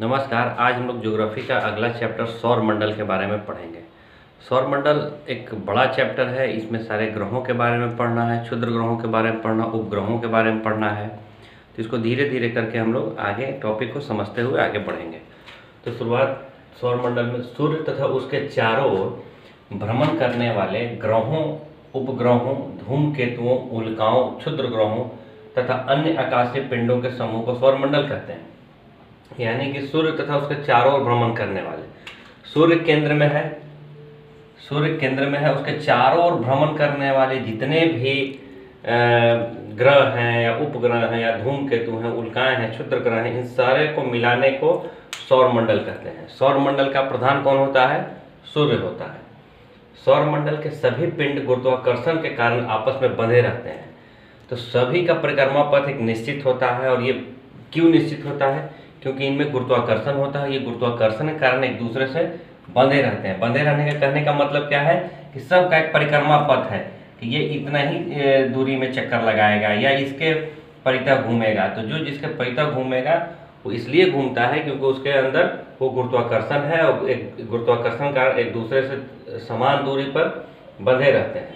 नमस्कार। आज हम लोग ज्योग्राफी का अगला चैप्टर सौर मंडल के बारे में पढ़ेंगे। सौर मंडल एक बड़ा चैप्टर है। इसमें सारे ग्रहों के बारे में पढ़ना है, क्षुद्र ग्रहों के बारे में पढ़ना, उपग्रहों के बारे में पढ़ना है। तो इसको धीरे धीरे करके हम लोग आगे टॉपिक को समझते हुए आगे बढ़ेंगे। तो शुरुआत सौर मंडल में सूर्य तथा उसके चारों ओर भ्रमण करने वाले ग्रहों, उपग्रहों, धूमकेतुओं, उल्काओं, क्षुद्र ग्रहों तथा अन्य आकाशीय पिंडों के समूह को सौर मंडल कहते हैं। यानी कि सूर्य तथा उसके चारों ओर भ्रमण करने वाले, सूर्य केंद्र में है, सूर्य केंद्र में है, उसके चारों ओर भ्रमण करने वाले जितने भी ग्रह हैं या उपग्रह हैं या धूमकेतु हैं, उल्काएं हैं, क्षुद्र ग्रह हैं, इन सारे को मिलाने को सौर मंडल कहते हैं। सौर मंडल का प्रधान कौन होता है? सूर्य होता है। सौर मंडल के सभी पिंड गुरुत्वाकर्षण के कारण आपस में बंधे रहते हैं। तो सभी का परिक्रमा पथ एक निश्चित होता है। और ये क्यों निश्चित होता है? क्योंकि इनमें गुरुत्वाकर्षण होता है। ये गुरुत्वाकर्षण के कारण एक दूसरे से बंधे रहते हैं। बंधे रहने का कहने का मतलब क्या है कि सबका एक परिक्रमा पथ है कि ये इतना ही दूरी में चक्कर लगाएगा या इसके परितः घूमेगा। तो जो जिसके परितः घूमेगा वो इसलिए घूमता है क्योंकि उसके अंदर वो गुरुत्वाकर्षण है और एक गुरुत्वाकर्षण का एक दूसरे से समान दूरी पर बंधे रहते हैं।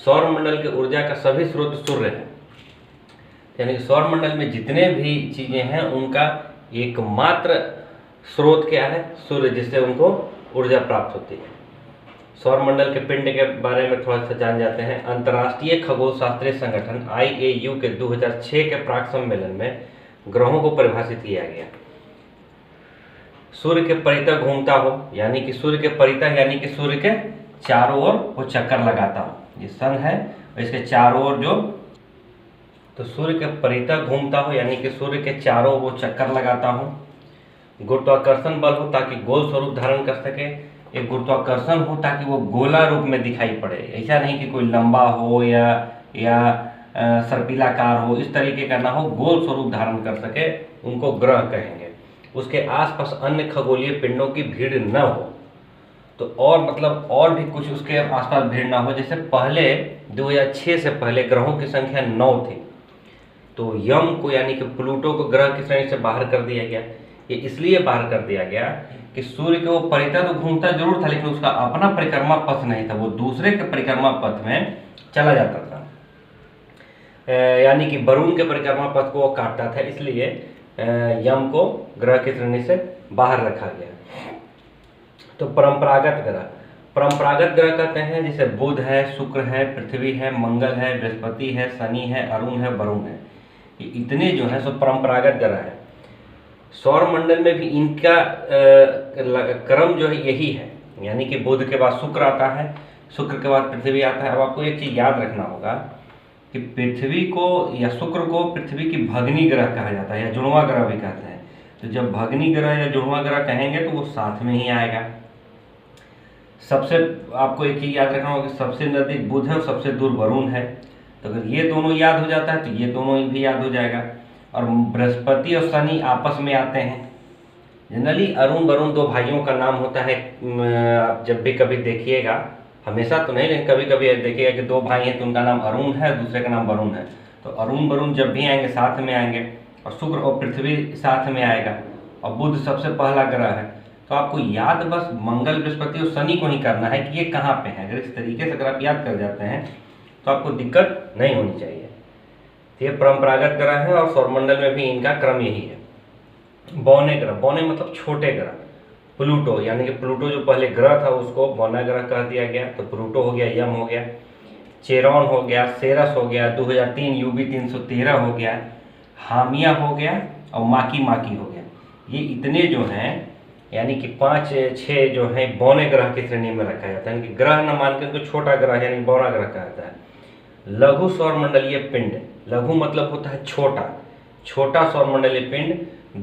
सौर मंडल की ऊर्जा का सभी स्रोत सूर्य है। यानी कि सौर मंडल में जितने भी चीजें हैं उनका एकमात्र स्रोत क्या है? सूर्य, जिससे उनको ऊर्जा प्राप्त होती है। सौर मंडल के पिंड के बारे में थोड़ा सा जान जाते हैं। अंतर्राष्ट्रीय खगोल शास्त्रीय संगठन IAU के 2006 के प्राक सम्मेलन में ग्रहों को परिभाषित किया गया। सूर्य के परितः घूमता हो, यानी कि सूर्य के परितः यानी कि सूर्य के चारों ओर वो चक्कर लगाता हो। ये सन है और इसके चारों ओर जो, तो सूर्य के परितः घूमता हो यानी कि सूर्य के चारों वो चक्कर लगाता हो। गुरुत्वाकर्षण बल हो ताकि गोल स्वरूप धारण कर सके। एक गुरुत्वाकर्षण हो ताकि वो गोला रूप में दिखाई पड़े। ऐसा नहीं कि कोई लंबा हो या सर्पिलाकार हो, इस तरीके का ना हो, गोल स्वरूप धारण कर सके, उनको ग्रह कहेंगे। उसके आसपास अन्य खगोलीय पिंडों की भीड़ न हो। तो और मतलब और भी कुछ उसके आसपास भीड़ ना हो। जैसे पहले 2006 से पहले ग्रहों की संख्या 9 थी। तो यम को यानी कि प्लूटो को ग्रह की श्रेणी से बाहर कर दिया गया। ये इसलिए बाहर कर दिया गया कि सूर्य के वो परितः तो घूमता जरूर था लेकिन उसका अपना परिक्रमा पथ नहीं था, वो दूसरे के परिक्रमा पथ में चला जाता था। यानी कि वरुण के परिक्रमा पथ को वो काटता था, इसलिए यम को ग्रह की श्रेणी से बाहर रखा गया। तो परंपरागत ग्रह कहते हैं जैसे बुध है, शुक्र है, पृथ्वी है, मंगल है, बृहस्पति है, शनि है, अरुण है, वरुण है। ये इतने जो है सो परंपरागत ग्रह है। सौर मंडल में भी इनका क्रम जो है यही है। यानी कि बुध के बाद शुक्र आता है, शुक्र के बाद पृथ्वी आता है। अब आपको एक चीज याद रखना होगा कि पृथ्वी को या शुक्र को पृथ्वी की भगनी ग्रह कहा जाता है या जुड़वा ग्रह भी कहते हैं। तो जब भगनी ग्रह या जुड़वा ग्रह कहेंगे तो वो साथ में ही आएगा। सबसे आपको एक चीज याद रखना होगा कि सबसे नजदीक बुध है और सबसे दूर वरुण है। तो अगर ये दोनों याद हो जाता है तो ये दोनों भी याद हो जाएगा। और बृहस्पति और शनि आपस में आते हैं। जनरली अरुण वरुण दो भाइयों का नाम होता है। आप जब भी कभी देखिएगा, हमेशा तो नहीं लेकिन कभी कभी देखिएगा कि दो भाई हैं तो उनका नाम अरुण है, दूसरे का नाम वरुण है। तो अरुण वरुण जब भी आएंगे साथ में आएंगे। और शुक्र और पृथ्वी साथ में आएगा और बुध सबसे पहला ग्रह है। तो आपको याद बस मंगल, बृहस्पति और शनि को ही करना है कि ये कहाँ पे है। अगर इस तरीके से अगर आप याद कर जाते हैं तो आपको दिक्कत नहीं होनी चाहिए। ये परंपरागत ग्रह है और सौरमंडल में भी इनका क्रम यही है। बौने ग्रह, बौने मतलब छोटे ग्रह। प्लूटो यानी कि प्लूटो जो पहले ग्रह था उसको बौना ग्रह कह दिया गया। तो प्लूटो हो गया, यम हो गया, चेरॉन हो गया, सेरस हो गया, 2003 UB 313 हो गया, हामिया हो गया और माकी हो गया। ये इतने जो हैं यानी कि 5-6 जो है बौने ग्रह की श्रेणी में रखा जाता है। यानी कि ग्रह न मान के उनको छोटा ग्रह यानी बौना ग्रह कहा जाता है। लघु सौरमंडलीय पिंड, लघु मतलब होता है छोटा, छोटा सौरमंडलीय पिंड,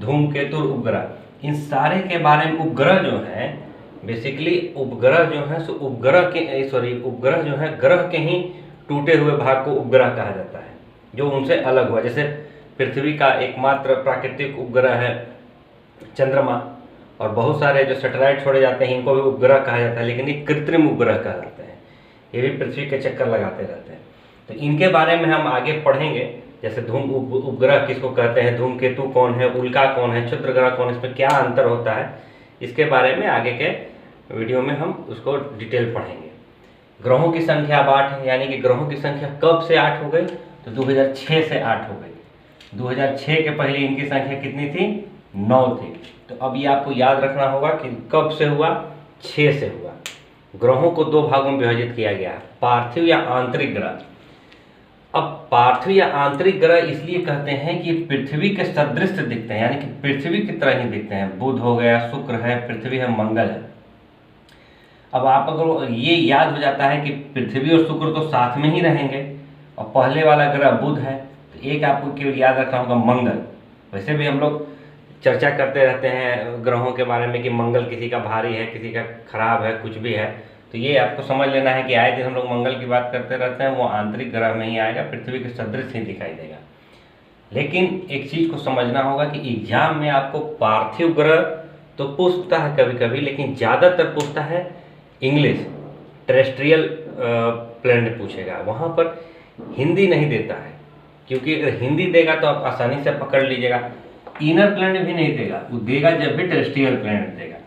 धूमकेतु, उपग्रह, इन सारे के बारे में। उपग्रह जो है बेसिकली उपग्रह जो है सो उपग्रह जो है ग्रह के ही टूटे हुए भाग को उपग्रह कहा जाता है जो उनसे अलग हुआ। जैसे पृथ्वी का एकमात्र प्राकृतिक उपग्रह है चंद्रमा, और बहुत सारे जो सैटेलाइट छोड़े जाते हैं इनको भी उपग्रह कहा जाता है, लेकिन ये कृत्रिम उपग्रह कहलाते हैं। ये भी पृथ्वी के चक्कर लगाते रहते हैं। तो इनके बारे में हम आगे पढ़ेंगे जैसे धूम उपग्रह किसको कहते हैं, धूमकेतु कौन है, उल्का कौन है, क्षुद्र ग्रह कौन है, इसमें क्या अंतर होता है, इसके बारे में आगे के वीडियो में हम उसको डिटेल पढ़ेंगे। ग्रहों की संख्या अब 8 है, यानी कि ग्रहों की संख्या कब से 8 हो गई, तो 2006 से 8 हो गई। 2006 के पहले इनकी संख्या कितनी थी, 9 थी। तो अब ये आपको याद रखना होगा कि कब से हुआ, 6 से हुआ। ग्रहों को 2 भागों में विभाजित किया गया है, पार्थिव या आंतरिक ग्रह। अब पार्थिव या आंतरिक ग्रह इसलिए कहते हैं कि पृथ्वी के सदृश दिखते हैं, यानी कि पृथ्वी की तरह ही दिखते हैं। बुध हो गया, शुक्र है, पृथ्वी है, मंगल है। अब आप अगर ये याद हो जाता है कि पृथ्वी और शुक्र तो साथ में ही रहेंगे और पहले वाला ग्रह बुध है, तो एक आपको केवल याद रखना होगा मंगल। वैसे भी हम लोग चर्चा करते रहते हैं ग्रहों के बारे में कि मंगल किसी का भारी है, किसी का खराब है, कुछ भी है, तो ये आपको समझ लेना है कि आए दिन हम लोग मंगल की बात करते रहते हैं, वो आंतरिक ग्रह में ही आएगा, पृथ्वी के सदृश ही दिखाई देगा। लेकिन एक चीज़ को समझना होगा कि एग्जाम में आपको पार्थिव ग्रह तो पूछता है कभी कभी, लेकिन ज़्यादातर पूछता है इंग्लिश टेरेस्ट्रियल प्लैनेट पूछेगा, वहाँ पर हिंदी नहीं देता है, क्योंकि अगर हिंदी देगा तो आप आसानी से पकड़ लीजिएगा। इनर प्लैनेट भी नहीं देगा, वो देगा जब भी टेरेस्ट्रियल प्लैनेट देगा।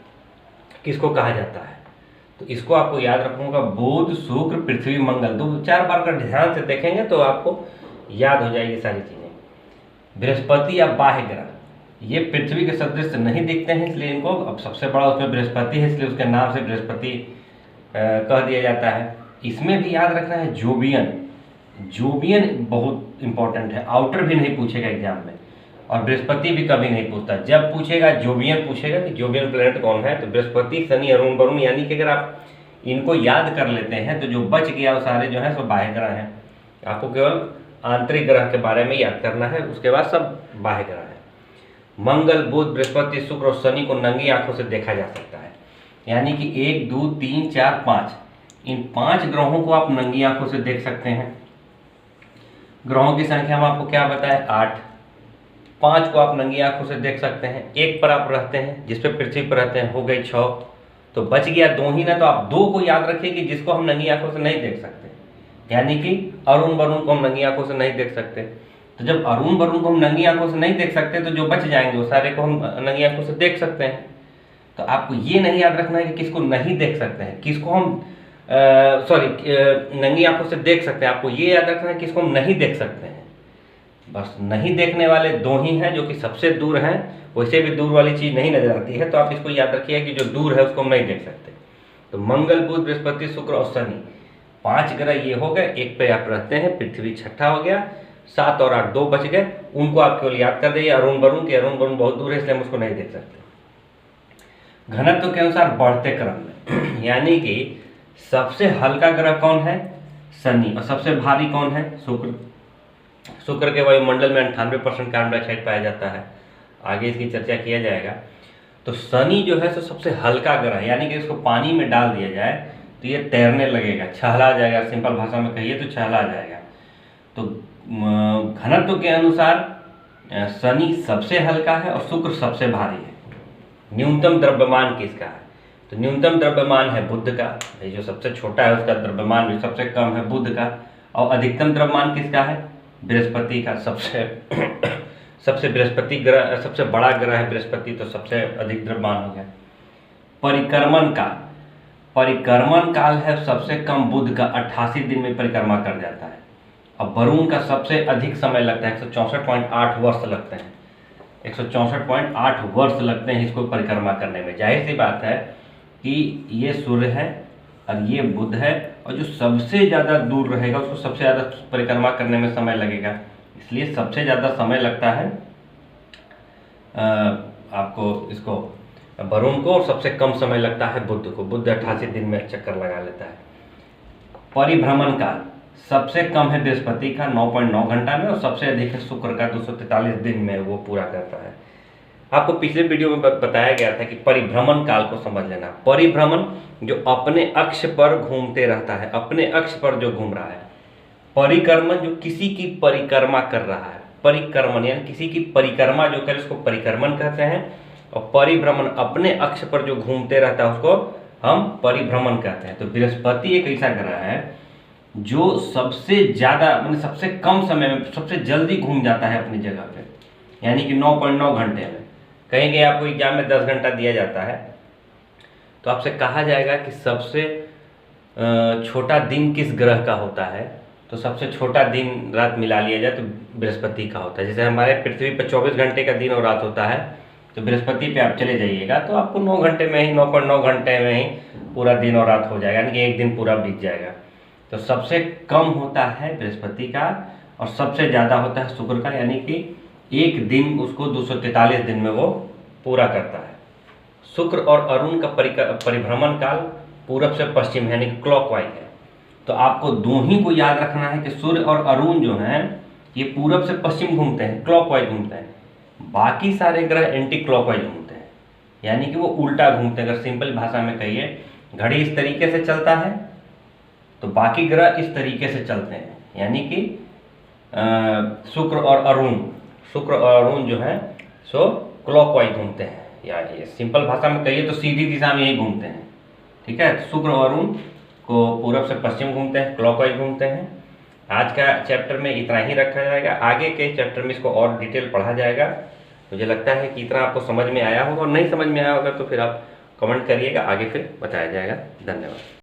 किसको कहा जाता है, तो इसको आपको याद रखूंगा, बुध, शुक्र, पृथ्वी, मंगल। 2-4 बार का ध्यान से देखेंगे तो आपको याद हो जाएगी सारी चीज़ें। बृहस्पति या बाह्य ग्रह, ये पृथ्वी के सदृश नहीं दिखते हैं, इसलिए इनको, अब सबसे बड़ा उसमें बृहस्पति है, इसलिए उसके नाम से बृहस्पति कह दिया जाता है। इसमें भी याद रखना है जोबियन। जोबियन बहुत इंपॉर्टेंट है, आउटर भी नहीं पूछेगा एग्जाम में, और बृहस्पति भी कभी नहीं पूछता। जब पूछेगा जोबियन पूछेगा कि जोबियन प्लैनेट कौन है, तो बृहस्पति, शनि, अरुण, वरुण, यानी कि अगर आप इनको याद कर लेते हैं तो जो बच गया वो सारे जो है सब बाह्य ग्रह हैं। आपको केवल आंतरिक ग्रह के बारे में याद करना है, उसके बाद सब बाह्य ग्रह है। मंगल, बुध, बृहस्पति, शुक्र और शनि को नंगी आंखों से देखा जा सकता है, यानी कि 1, 2, 3, 4, 5, इन 5 ग्रहों को आप नंगी आंखों से देख सकते हैं। ग्रहों की संख्या हम आपको क्या बताए, 8। 5 को आप नंगी आंखों से देख सकते हैं। 1 पर आप रहते हैं, जिस पे पृथ्वी पर रहते हैं, हो गई 6, तो बच गया 2 ही ना। तो आप 2 को याद रखिए कि जिसको हम नंगी आंखों से नहीं देख सकते, यानी कि अरुण वरुण को हम नंगी आंखों से नहीं देख सकते। तो जब अरुण वरुण को हम नंगी आंखों से नहीं देख सकते, तो जो बच जाएंगे वो सारे को हम नंगी आंखों से देख सकते हैं। तो आपको ये नहीं याद रखना है कि किसको नहीं देख सकते हैं, किसको हम नंगी आंखों से देख सकते हैं। आपको ये याद रखना है किसको हम नहीं देख सकते हैं। बस नहीं देखने वाले 2 ही हैं, जो कि सबसे दूर हैं। वैसे भी दूर वाली चीज़ नहीं नजर आती है, तो आप इसको याद रखिए कि जो दूर है उसको हम नहीं देख सकते। तो मंगल, बुध, बृहस्पति, शुक्र और शनि, 5 ग्रह ये हो गए। 1 पे आप रहते हैं, पृथ्वी 6ठा हो गया। 7 और 8 2 बच गए, उनको आप केवल याद कर दीजिए। अरुण वरुण के, अरुण वरुण बहुत दूर है, इसलिए हम उसको नहीं देख सकते। घनत्व के अनुसार बढ़ते क्रम में, यानी कि सबसे हल्का ग्रह कौन है, शनि, और सबसे भारी कौन है, शुक्र। शुक्र के वायुमंडल में 98% कार्बन डाइऑक्साइड पाया जाता है, आगे इसकी चर्चा किया जाएगा। तो शनि जो है सो सबसे हल्का ग्रह, यानी कि इसको पानी में डाल दिया जाए तो ये तैरने लगेगा, छहला जाएगा। सिंपल भाषा में कहिए तो छहला जाएगा। तो घनत्व के अनुसार शनि सबसे हल्का है और शुक्र सबसे भारी है। न्यूनतम द्रव्यमान किसका है, तो न्यूनतम द्रव्यमान है बुध का, जो सबसे छोटा है उसका द्रव्यमान भी सबसे कम है बुध का। और अधिकतम द्रव्यमान किसका है, बृहस्पति का। सबसे बृहस्पति ग्रह, सबसे बड़ा ग्रह है बृहस्पति, तो सबसे अधिक द्रव्यमान हो गया। परिक्रमण काल, परिक्रमण काल है सबसे कम बुध का, 88 दिन में परिक्रमा कर जाता है। अब वरुण का सबसे अधिक समय लगता है, 164.8 वर्ष लगते हैं। 164.8 वर्ष लगते हैं इसको परिक्रमा करने में। जाहिर सी बात है कि ये सूर्य है और ये बुध है, और जो सबसे ज़्यादा दूर रहेगा उसको सबसे ज़्यादा परिक्रमा करने में समय लगेगा, इसलिए सबसे ज़्यादा समय लगता है आपको इसको वरुण को, और सबसे कम समय लगता है बुध को। बुध 88 दिन में चक्कर लगा लेता है। परिभ्रमण काल सबसे कम है बृहस्पति का 9.9 घंटा में, और सबसे अधिक है शुक्र का 243 दिन में वो पूरा करता है। आपको पिछले वीडियो में बताया गया था कि परिभ्रमण काल को समझ लेना। परिभ्रमण जो अपने अक्ष पर घूमते रहता है, अपने अक्ष पर जो घूम रहा है। परिक्रमण जो किसी की परिक्रमा कर रहा है, परिक्रमण यानी किसी की परिक्रमा जो करे उसको परिक्रमण कहते हैं। और परिभ्रमण अपने अक्ष पर जो घूमते रहता है उसको हम परिभ्रमण कहते हैं। तो बृहस्पति एक ऐसा ग्रह है जो सबसे ज़्यादा मतलब सबसे कम समय में सबसे जल्दी घूम जाता है अपनी जगह पे, यानी कि 9.9 घंटे में। कहेंगे आपको एग्जाम में 10 घंटा दिया जाता है, तो आपसे कहा जाएगा कि सबसे छोटा दिन किस ग्रह का होता है, तो सबसे छोटा दिन रात मिला लिया जाए तो बृहस्पति का होता है। जैसे हमारे पृथ्वी पर 24 घंटे का दिन और रात होता है, तो बृहस्पति पे आप चले जाइएगा तो आपको 9 घंटे में ही 9.9 घंटे में ही पूरा दिन और रात हो जाएगा, यानी कि एक दिन पूरा बीत जाएगा। तो सबसे कम होता है बृहस्पति का और सबसे ज़्यादा होता है शुक्र का, यानी कि एक दिन उसको 243 दिन में वो पूरा करता है। शुक्र और अरुण का परिभ्रमण काल पूरब से पश्चिम यानी कि क्लॉकवाइज है। तो आपको दो ही को याद रखना है कि सूर्य और अरुण जो हैं ये पूरब से पश्चिम घूमते हैं, क्लॉकवाइज घूमते हैं। बाकी सारे ग्रह एंटी क्लॉकवाइज घूमते हैं, यानी कि वो उल्टा घूमते हैं। अगर सिंपल भाषा में कहिए, घड़ी इस तरीके से चलता है तो बाकी ग्रह इस तरीके से चलते हैं, यानी कि शुक्र और अरुण जो है सो क्लॉकवाइज घूमते हैं, या ये सिंपल भाषा में कहिए तो सीधी दिशा में ही घूमते हैं। ठीक है, शुक्र और अरुण को पूरब से पश्चिम घूमते हैं, क्लॉकवाइज घूमते हैं। आज का चैप्टर में इतना ही रखा जाएगा, आगे के चैप्टर में इसको और डिटेल पढ़ा जाएगा। मुझे लगता है कि इतना आपको समझ में आया होगा, और नहीं समझ में आया होगा तो फिर आप कमेंट करिएगा, आगे फिर बताया जाएगा। धन्यवाद।